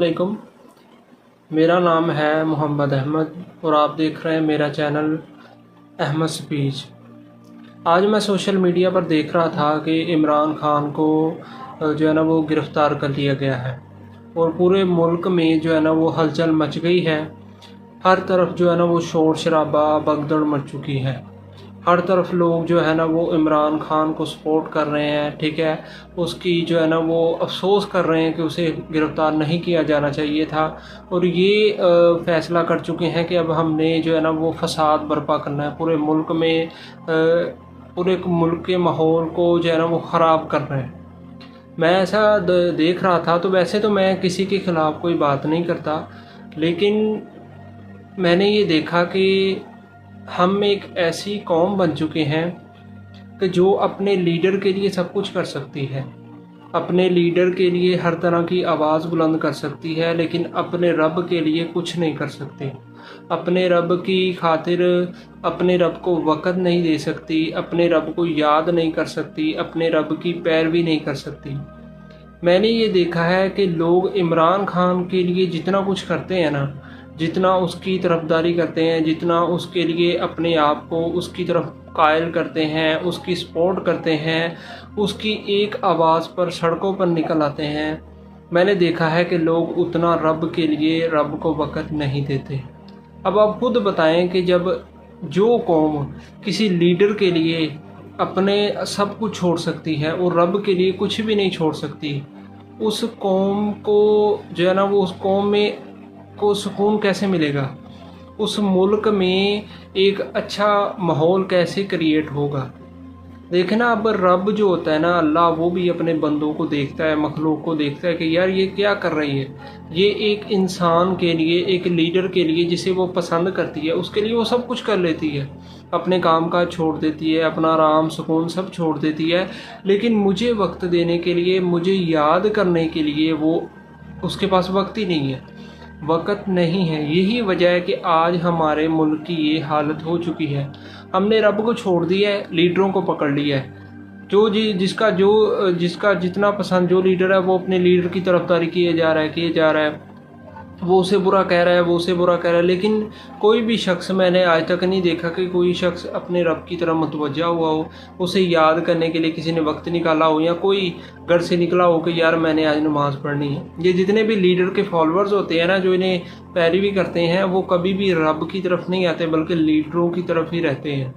वालेकुम। मेरा नाम है मोहम्मद अहमद और आप देख रहे हैं मेरा चैनल अहमद स्पीच। आज मैं सोशल मीडिया पर देख रहा था कि इमरान खान को जो है ना वो गिरफ़्तार कर लिया गया है और पूरे मुल्क में जो है ना वो हलचल मच गई है। हर तरफ जो है ना वो शोर शराबा भगदड़ मच चुकी है। हर तरफ लोग जो है ना वो इमरान खान को सपोर्ट कर रहे हैं, ठीक है। उसकी जो है ना वो अफसोस कर रहे हैं कि उसे गिरफ़्तार नहीं किया जाना चाहिए था और ये फ़ैसला कर चुके हैं कि अब हमने जो है ना वो फ़साद बर्पा करना है पूरे मुल्क में। पूरे मुल्क के माहौल को जो है ना वो ख़राब कर रहे हैं। मैं ऐसा देख रहा था। तो वैसे तो मैं किसी के ख़िलाफ़ कोई बात नहीं करता, लेकिन मैंने ये देखा कि हम एक ऐसी कौम बन चुके हैं कि जो अपने लीडर के लिए सब कुछ कर सकती है, अपने लीडर के लिए हर तरह की आवाज़ बुलंद कर सकती है, लेकिन अपने रब के लिए कुछ नहीं कर सकती। अपने रब की खातिर अपने रब को वक़्त नहीं दे सकती, अपने रब को याद नहीं कर सकती, अपने रब की पैरवी नहीं कर सकती। मैंने ये देखा है कि लोग इमरान खान के लिए जितना कुछ करते हैं ना, जितना उसकी तरफदारी करते हैं, जितना उसके लिए अपने आप को उसकी तरफ कायल करते हैं, उसकी सपोर्ट करते हैं, उसकी एक आवाज़ पर सड़कों पर निकल आते हैं, मैंने देखा है कि लोग उतना रब के लिए रब को वक़्त नहीं देते। अब आप खुद बताएं कि जब जो कौम किसी लीडर के लिए अपने सब कुछ छोड़ सकती है और रब के लिए कुछ भी नहीं छोड़ सकती, उस कौम को जो है ना वो उस कौम में को सुकून कैसे मिलेगा? उस मुल्क में एक अच्छा माहौल कैसे क्रिएट होगा? देखें ना, अब रब जो होता है ना, अल्लाह, वो भी अपने बंदों को देखता है, मखलूक को देखता है कि यार ये क्या कर रही है। ये एक इंसान के लिए, एक लीडर के लिए जिसे वो पसंद करती है, उसके लिए वो सब कुछ कर लेती है, अपने काम काज छोड़ देती है, अपना आराम सुकून सब छोड़ देती है, लेकिन मुझे वक्त देने के लिए, मुझे याद करने के लिए वो उसके पास वक्त ही नहीं है, वक़्त नहीं है। यही वजह है कि आज हमारे मुल्क की ये हालत हो चुकी है। हमने रब को छोड़ दिया है, लीडरों को पकड़ लिया है। जिसका जितना पसंद जो लीडर है, वो अपने लीडर की तरफदारी किए जा रहा है। वो उसे बुरा कह रहा है, वो उसे बुरा कह रहा है, लेकिन कोई भी शख्स मैंने आज तक नहीं देखा कि कोई शख्स अपने रब की तरफ मुतवज्जा हुआ हो, उसे याद करने के लिए किसी ने वक्त निकाला हो, या कोई घर से निकला हो कि यार मैंने आज नमाज़ पढ़नी है। ये जितने भी लीडर के फॉलोअर्स होते हैं ना, जो इन्हें पैरवी करते हैं, वो कभी भी रब की तरफ नहीं आते, बल्कि लीडरों की तरफ ही रहते हैं।